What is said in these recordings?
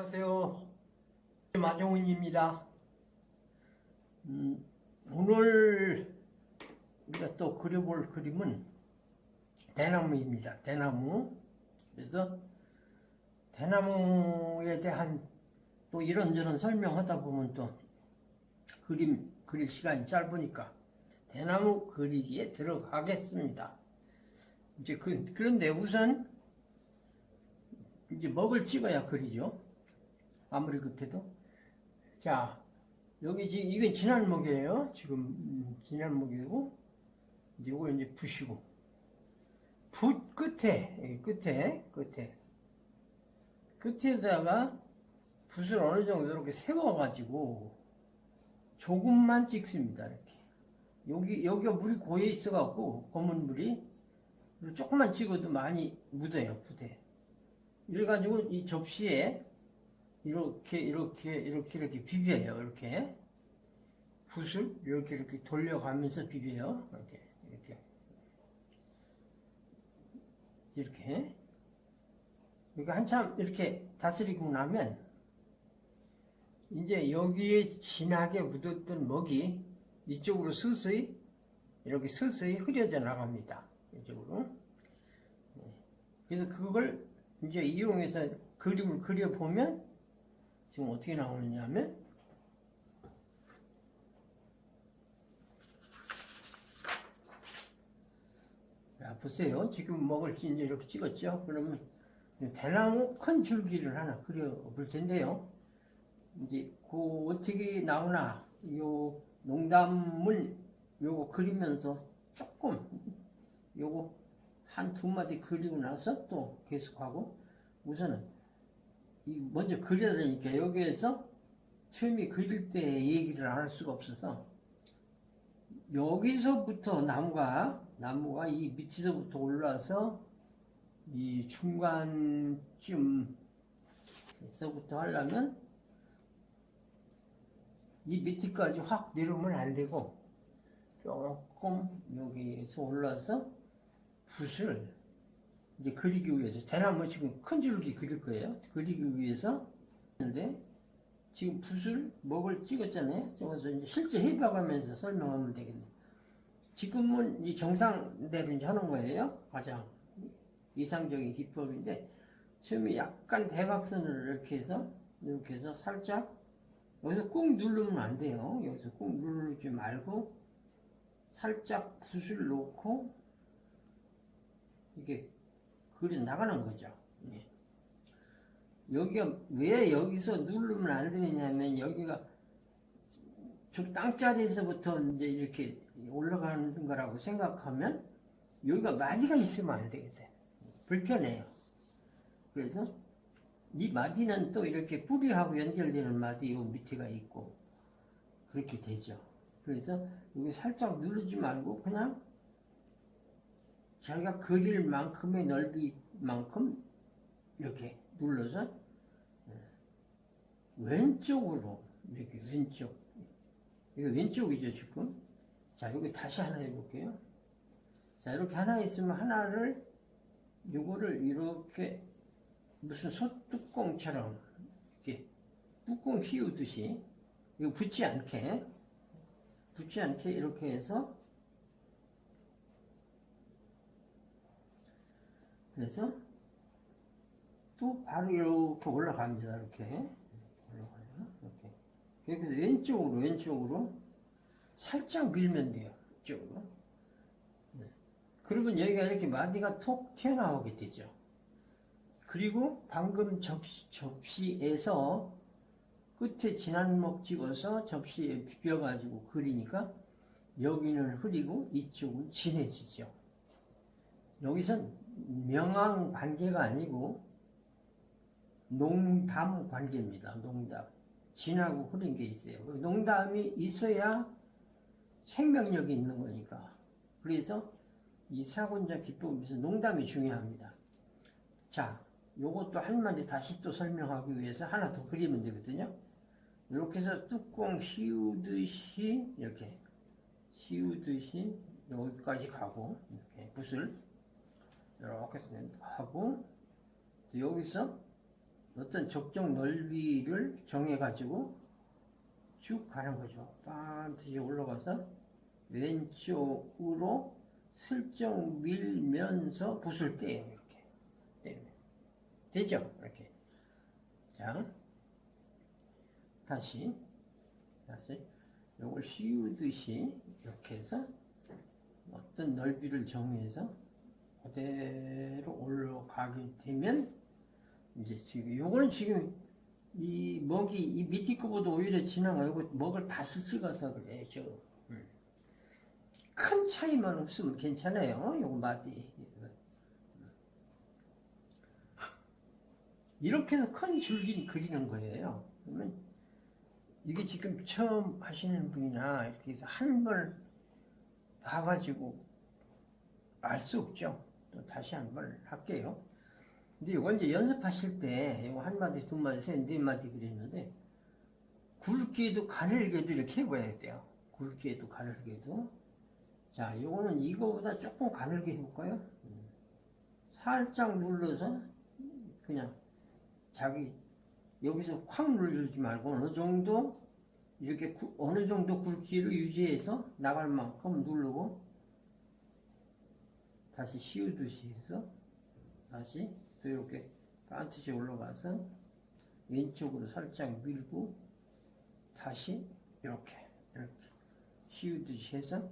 안녕하세요. 마종훈입니다. 오늘 우리가 또 그려볼 그림은 대나무입니다. 대나무. 그래서 대나무에 대한 또 이런저런 설명하다 보면 또 그림 그릴 시간이 짧으니까 대나무 그리기에 들어가겠습니다. 이제 그런데 우선 이제 먹을 찍어야 그리죠. 아무리 급해도. 자, 여기 지금 이건 진한 먹이에요. 지금 진한 먹이고, 이제 이거 이제 붓이고, 붓 끝에다가 붓을 어느 정도 이렇게 세워가지고 조금만 찍습니다. 이렇게 여기가 물이 고여 있어갖고 검은 물이 조금만 찍어도 많이 묻어요. 붓에. 이래가지고 이 접시에 이렇게 비벼요. 이렇게 붓을 이렇게 돌려가면서 비벼요. 이렇게 한참 이렇게 다스리고 나면 이제 여기에 진하게 묻었던 먹이 이쪽으로 서서히 흐려져 나갑니다. 이쪽으로. 그래서 그걸 이제 이용해서 그림을 그려보면 지금 어떻게 나오느냐 하면 자, 보세요. 지금 먹을 지 이제 이렇게 찍었죠. 그러면 대나무 큰 줄기를 하나 그려볼 텐데요. 이제 어떻게 나오나 요 농담을 요거 그리면서 조금 요거 한 두 마디 그리고 나서 또 계속하고 우선은 먼저 그려야 되니까 여기에서 처음에 그릴 때 얘기를 안 할 수가 없어서 여기서부터 나무가 이 밑에서부터 올라서 이 중간쯤에서부터 하려면 이 밑에까지 확 내려오면 안 되고 조금 여기에서 올라서 붓을 이제 그리기 위해서 대나무 지금 큰 줄기 그릴 거예요. 그리기 위해서 근데 지금 붓을 먹을 찍었잖아요. 그래서 이제 실제 해봐가면서 설명하면 되겠네. 지금은 이 정상대로 이제 하는 거예요. 가장 이상적인 기법인데 처음에 약간 대각선을 이렇게 해서 살짝 여기서 꾹 누르면 안 돼요. 여기서 꾹 누르지 말고 살짝 붓을 놓고 이게 그려 나가는 거죠. 네. 여기가 왜 여기서 누르면 안 되느냐면 여기가 저 땅자리에서부터 이제 이렇게 올라가는 거라고 생각하면 여기가 마디가 있으면 안 되겠다. 불편해요. 그래서 이 마디는 또 이렇게 뿌리하고 연결되는 마디 요 밑에가 있고 그렇게 되죠. 그래서 여기 살짝 누르지 말고 그냥 자기가 그릴 만큼의 넓이만큼 이렇게 눌러서 왼쪽으로 이렇게 왼쪽 이거 왼쪽이죠 지금. 자 여기 다시 하나 해볼게요. 자 이렇게 하나 있으면 하나를 요거를 이렇게 무슨 소뚜껑처럼 이렇게 뚜껑 휘우듯이 이거 붙지 않게 이렇게 해서 그래서 또 바로 이렇게 올라갑니다. 이렇게 올라가요. 이렇게 그래서 왼쪽으로 살짝 밀면 돼요. 이쪽으로. 네. 그러면 여기가 이렇게 마디가 톡 튀어나오게 되죠. 그리고 방금 접시에서 끝에 진한 먹 찍어서 접시에 비벼가지고 그리니까 여기는 흐리고 이쪽은 진해지죠. 여기선 명왕 관계가 아니고 농담 관계입니다. 농담. 진하고 흐린 게 있어요. 농담이 있어야 생명력이 있는 거니까. 그래서 이 사군자 기법에서 농담이 중요합니다. 자, 요것도 한마디 다시 또 설명하기 위해서 하나 더 그리면 되거든요. 이렇게 해서 뚜껑 씌우듯이 여기까지 가고 이렇게 붓을 이렇게 하고 여기서 어떤 적정 넓이를 정해가지고 쭉 가는 거죠. 반드시 올라가서 왼쪽으로 슬쩍 밀면서 붓을 떼요. 이렇게 떼면 되죠? 이렇게. 자, 다시 요걸 씌우듯이 이렇게 해서 어떤 넓이를 정해서 그대로 올라가게 되면 이제 지금 요거는 지금 이 먹이 이 밑에 거보다 오히려 지나가고 먹을 다시 찍어서 그래요. 지금 큰 차이만 없으면 괜찮아요. 요거 마디 이렇게 해서 큰 줄기 그리는 거예요. 그러면 이게 지금 처음 하시는 분이나 이렇게 해서 한 번 봐가지고 알 수 없죠. 또 다시 한 번 할게요. 근데 이건 이제 연습하실 때 이거 한 마디, 두 마디, 세, 네 마디 그리는데 굵게도 가늘게도 이렇게 해봐야 돼요. 굵게도 가늘게도. 자, 요거는 이거보다 조금 가늘게 해볼까요? 살짝 눌러서 그냥 자기 여기서 확 눌러주지 말고 어느 정도 이렇게 어느 정도 굵기를 유지해서 나갈 만큼 누르고 다시 씌우듯이 해서 다시 또 이렇게 반드시 올라가서 왼쪽으로 살짝 밀고 다시 이렇게 씌우듯이 해서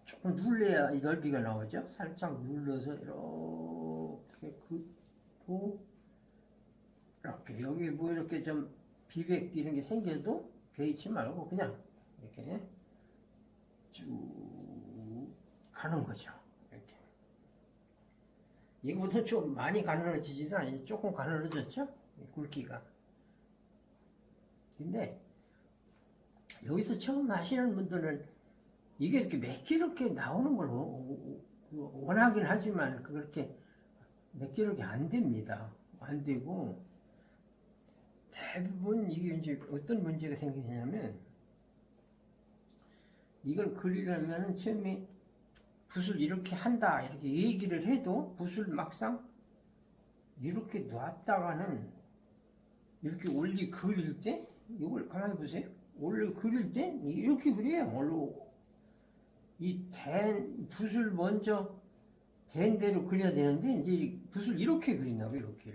조금 눌러야 이 넓이가 나오죠. 살짝 눌러서 이렇게 긋고 이렇게 여기 뭐 이렇게 좀 비백 이런 게 생겨도 개의치 말고 그냥 이렇게 쭉 가는 거죠. 이렇게. 이거보다 좀 많이 가늘어지지도 아니죠. 조금 가늘어졌죠? 굵기가. 근데 여기서 처음 하시는 분들은 이게 이렇게 매끼렇게 나오는 걸 원하긴 하지만 그렇게 매끼렇게 안 됩니다. 안 되고 대부분 이게 이제 어떤 문제가 생기냐면 이걸 그리려면 처음에 붓을 이렇게 한다 이렇게 얘기를 해도 붓을 막상 이렇게 놨다가는 이렇게 올리 그릴 때 이걸 가만히 보세요. 원래 그릴 때 이렇게 그려요. 원래 이 붓을 먼저 댄 대로 그려야 되는데 이제 붓을 이렇게 그린다고 이렇게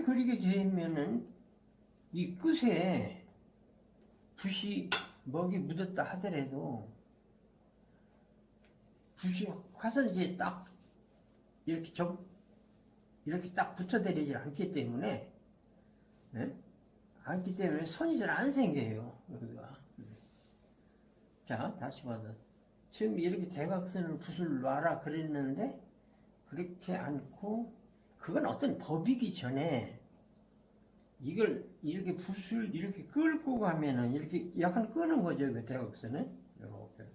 그리게 되면은 이 끝에 붓이 먹이 묻었다 하더라도 붓이 화살지에 딱 이렇게 딱 붙어내리질 않기 때문에 선이 잘 안 생겨요. 여기가. 자, 다시 봐서 처음 이렇게 대각선으로 붓을 놔라 그랬는데 그렇게 않고 그건 어떤 법이기 전에 이걸 이렇게 붓을 이렇게 끌고 가면은 이렇게 약간 끄는 거죠. 그 대각선은 이렇게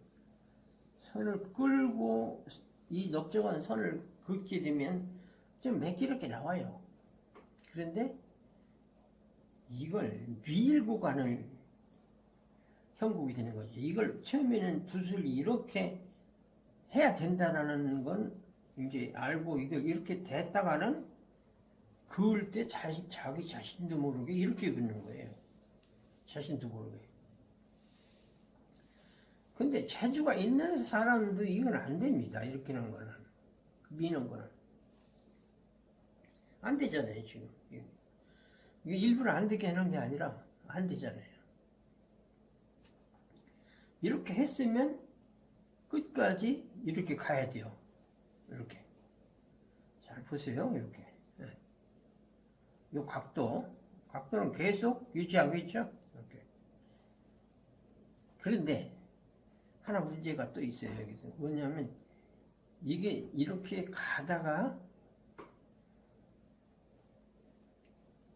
선을 끌고 이 넓적한 선을 긋게 되면 좀 매끼렇게 나와요. 그런데 이걸 밀고 가는 형국이 되는 거죠. 이걸 처음에는 붓을 이렇게 해야 된다라는 건 이제 알고 이걸 이렇게 댔다가는 그을 때 자기 자신도 모르게 이렇게 긋는 거예요. 자신도 모르게. 근데 재주가 있는 사람도 이건 안 됩니다. 이렇게 하는 거는. 미는 거는. 안 되잖아요, 지금. 이게 일부러 안 되게 하는 게 아니라 안 되잖아요. 이렇게 했으면 끝까지 이렇게 가야 돼요. 이렇게. 잘 보세요, 이렇게. 이 각도는 계속 유지하고 있죠? 이렇게. 그런데 하나 문제가 또 있어요, 여기서. 뭐냐면 이게 이렇게 가다가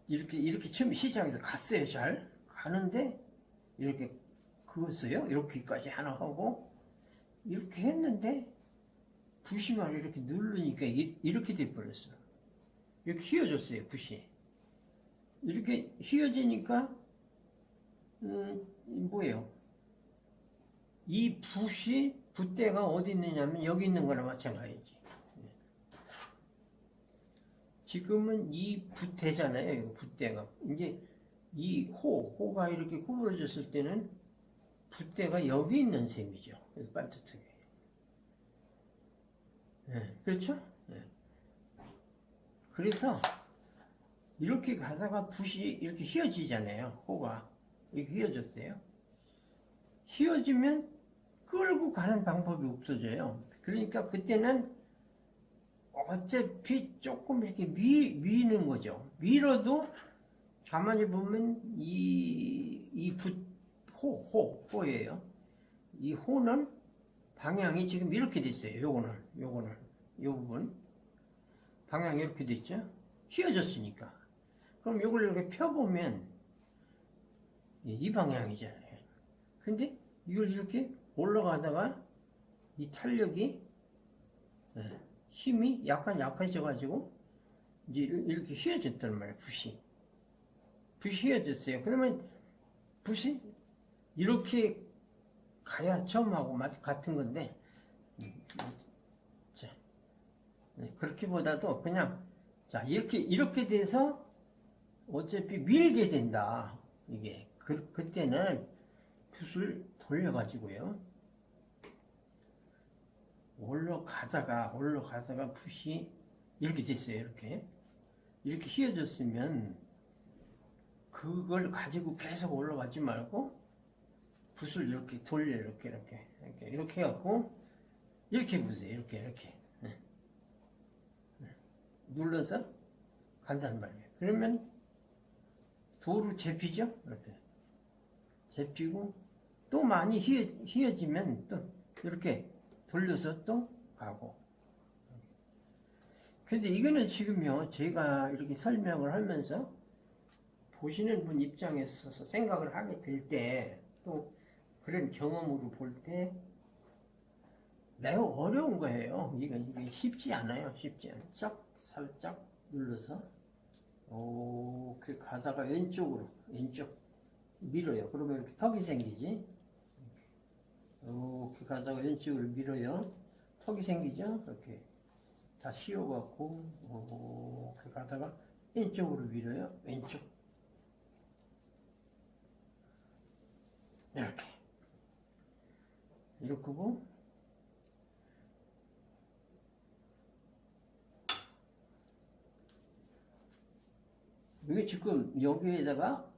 이렇게 처음 시작해서 갔어요, 잘. 가는데 이렇게 그었어요. 이렇게까지 하나 하고 이렇게 했는데 붓이 막 이렇게 누르니까 이렇게 돼버렸어. 이렇게 휘어졌어요, 붓이. 이렇게 휘어지니까 뭐예요? 이 붓이 붓대가 어디 있느냐면 여기 있는 거나 마찬가지지. 지금은 이 붓대잖아요. 이거 붓대가. 이제 이 호가 이렇게 구부러졌을 때는 붓대가 여기 있는 셈이죠. 그래서 반듯하게. 네, 그렇죠? 네. 그래서 이렇게 가다가 붓이 이렇게 휘어지잖아요. 호가. 이렇게 휘어졌어요. 휘어지면 끌고 가는 방법이 없어져요. 그러니까 그때는 어차피 조금 이렇게 미는 거죠. 밀어도 가만히 보면 호예요. 이 호는 방향이 지금 이렇게 돼 있어요. 요거는 요 부분 방향이 이렇게 돼 있죠. 휘어졌으니까. 그럼 요걸 이렇게 펴보면 이 방향이잖아요. 근데 이걸 이렇게 올라가다가 이 탄력이 힘이 약간 약해져가지고 이제 이렇게 휘어졌단 말이에요. 붓이 휘어졌어요. 그러면 붓이 이렇게 가야 처음하고 같은 건데 자, 그렇게보다도 그냥 자 이렇게 돼서 어차피 밀게 된다. 이게 그때는 붓을 돌려가지고요. 올라가다가 붓이 이렇게 됐어요. 이렇게 휘어졌으면 그걸 가지고 계속 올라가지 말고 붓을 이렇게 돌려 이렇게 해갖고 이렇게 보세요. 이렇게 눌러서 간단 말이에요. 그러면 도로 접히죠. 이렇게 접히고 또 많이 휘어지면 또 이렇게 돌려서 또 가고. 근데 이거는 지금요, 제가 이렇게 설명을 하면서 보시는 분 입장에서 생각을 하게 될 때, 또 그런 경험으로 볼 때 매우 어려운 거예요. 이게 쉽지 않아요. 살짝 눌러서 그 가다가 왼쪽 밀어요. 그러면 이렇게 턱이 생기지. 이렇게 가다가 왼쪽으로 밀어요. 턱이 생기죠? 이렇게 다 씌워갖고, 이렇게 가다가 왼쪽으로 밀어요. 왼쪽. 이렇게 고 이게 지금 여기에다가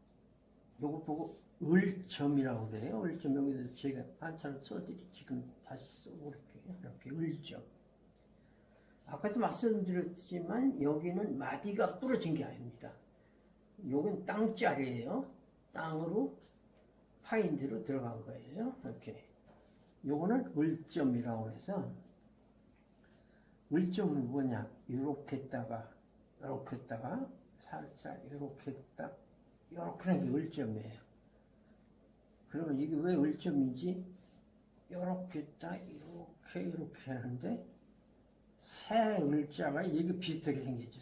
요거 보고 을점이라고 그래요. 을점 여기서 제가 한자를 지금 다시 써볼게요. 이렇게 을점. 아까도 말씀드렸지만 여기는 마디가 부러진 게 아닙니다. 여긴 땅짜리예요. 땅으로 파인드로 들어간 거예요. 이렇게. 요거는 을점이라고 해서 을점은 뭐냐? 이렇게 했다가 살짝 이렇게 했다 이렇게 하는 게 을점이에요. 그러면 이게 왜 을점인지 이렇게 했다 이렇게 하는데 새 을자가 이게 비슷하게 생겼죠.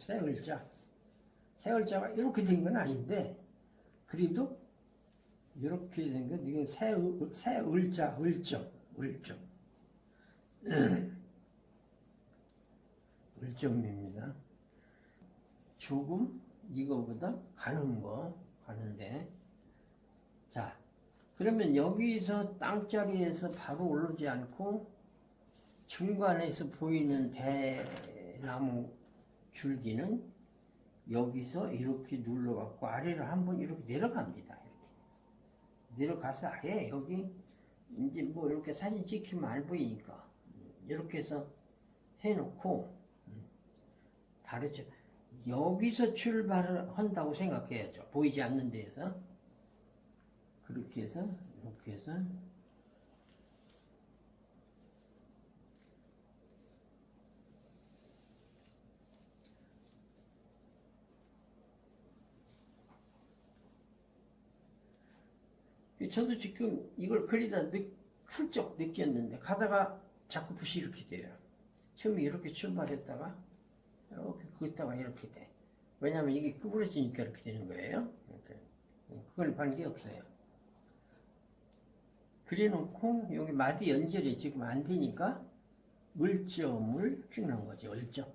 새 을자가 이렇게 된 건 아닌데 그래도 이렇게 된 건 이건 새 을자 을점입니다. 조금 이거보다 가는데 자 그러면 여기서 땅자리에서 바로 오르지 않고 중간에서 보이는 대나무 줄기는 여기서 이렇게 눌러갖고 아래로 한번 이렇게 내려갑니다. 이렇게 내려가서 아예 여기 이제 뭐 이렇게 사진 찍히면 안 보이니까 이렇게 해서 해놓고 다르죠. 여기서 출발을 한다고 생각해야죠. 보이지 않는 데에서 그렇게 해서 이렇게 해서 저도 지금 이걸 그리다 훌쩍 느꼈는데 가다가 자꾸 붓이 이렇게 돼요. 처음에 이렇게 출발했다가 이렇게 긋다가 이렇게 돼. 왜냐하면 이게 구부러지니까 이렇게 되는 거예요. 그건 관계없어요. 그래놓고 여기 마디 연결이 지금 안 되니까 을점을 찍는 거죠. 을점.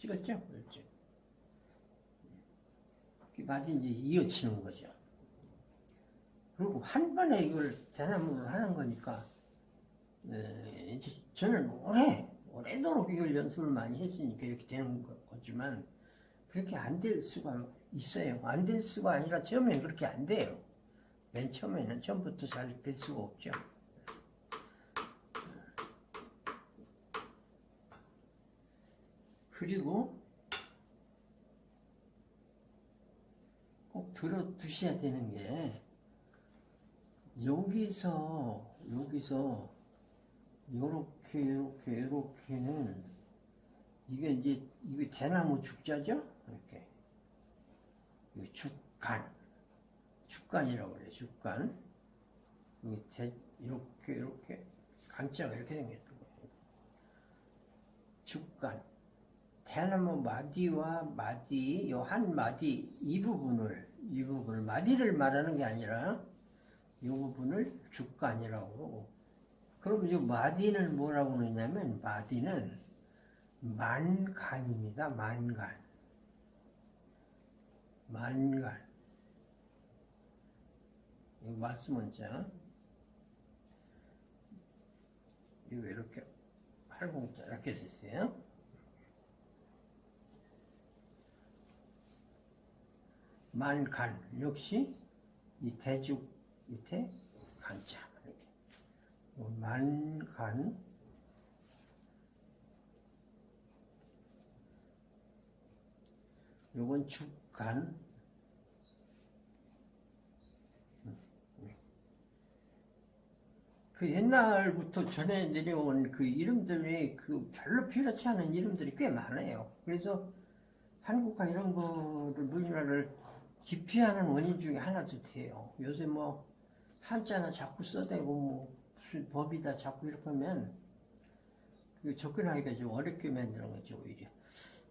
찍었죠? 그렇죠. 마디 이제 이어치는 거죠. 그리고 한 번에 이걸 대나무를 하는 거니까, 이제 저는 오래도록 이걸 연습을 많이 했으니까 이렇게 되는 거지만, 그렇게 안 될 수가 있어요. 안 될 수가 아니라 처음에는 그렇게 안 돼요. 맨 처음에는 처음부터 잘 될 수가 없죠. 그리고 꼭 들어두셔야 되는 게, 요렇게는, 이게 대나무 죽자죠? 이렇게. 이게 죽간이라고 그래요, 죽간. 이렇게, 간자가 이렇게 생겼던 거예요. 죽간. 대나무 마디와 마디, 요 한 마디, 이 부분을, 마디를 말하는 게 아니라, 이 부분을 죽간이라고 그러고, 그럼 이 마디는 뭐라고 그러냐면, 마디는 만간입니다. 만간. 이거 말씀은 자, 이거 이렇게 팔공자 이렇게 됐어요. 만간 역시 이 대죽 밑에 간자 이렇게. 만간 요건 죽간. 그 옛날부터 전해 내려온 그 이름들이 그 별로 필요치 않은 이름들이 꽤 많아요. 그래서 한국과 이런 거를 우리나라를 기피하는 원인 중에 하나도 돼요. 요새 뭐 한자나 자꾸 써대고 뭐 무슨 법이다 자꾸 이렇게 하면 그 접근하기가 좀 어렵게 만드는 거죠, 오히려.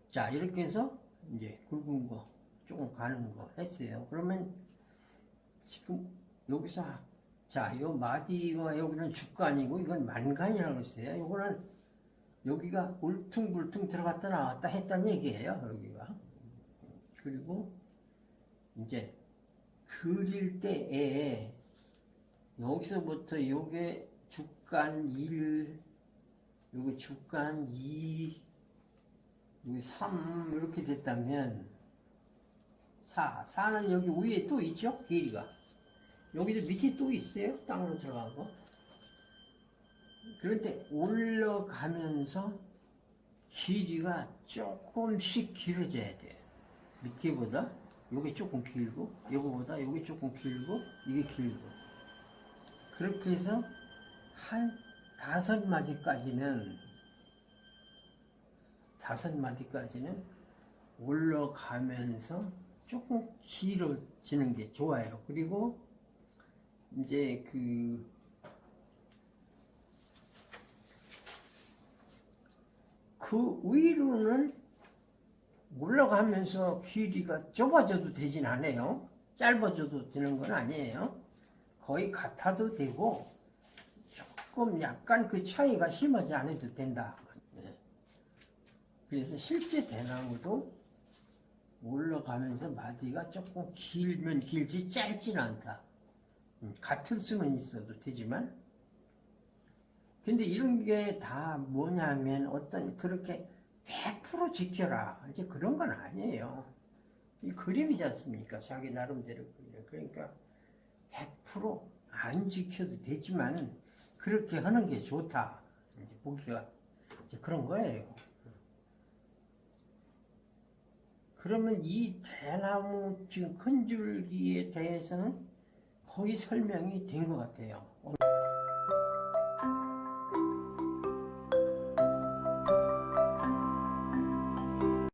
자, 이렇게 해서 이제 굵은 거 조금 가는 거 했어요. 그러면 지금 여기서 자, 요 마디와 여기는 죽간이고 이건 만간이라고 했어요. 요거는 여기가 울퉁불퉁 들어갔다 나왔다 했다는 얘기예요, 여기가. 그리고 이제 그릴 때에 여기서부터 요게 죽간 1, 요게 죽간 2, 요게 3 이렇게 됐다면 4는 여기 위에 또 있죠? 길이가. 여기도 밑에 또 있어요? 땅으로 들어간 거. 그런데 올라가면서 길이가 조금씩 길어져야 돼요. 밑에보다 요게 조금 길고, 요거보다 요게 조금 길고, 이게 길고. 그렇게 해서 한 5마디까지는 올라가면서 조금 길어지는 게 좋아요. 그리고 이제 그 위로는 올라가면서 길이가 좁아져도 되진 않아요. 짧아져도 되는 건 아니에요. 거의 같아도 되고 조금 약간 그 차이가 심하지 않아도 된다. 그래서 실제 대나무도 올라가면서 마디가 조금 길면 길지 짧진 않다. 같은 수는 있어도 되지만, 근데 이런 게 다 뭐냐면 어떤 그렇게 100% 지켜라 이제 그런 건 아니에요. 이 그림이지 않습니까? 자기 나름대로 그러니까 100% 안 지켜도 되지만 그렇게 하는 게 좋다. 이제 보기가 이제 그런 거예요. 그러면 이 대나무 지금 큰 줄기에 대해서는 거의 설명이 된 것 같아요.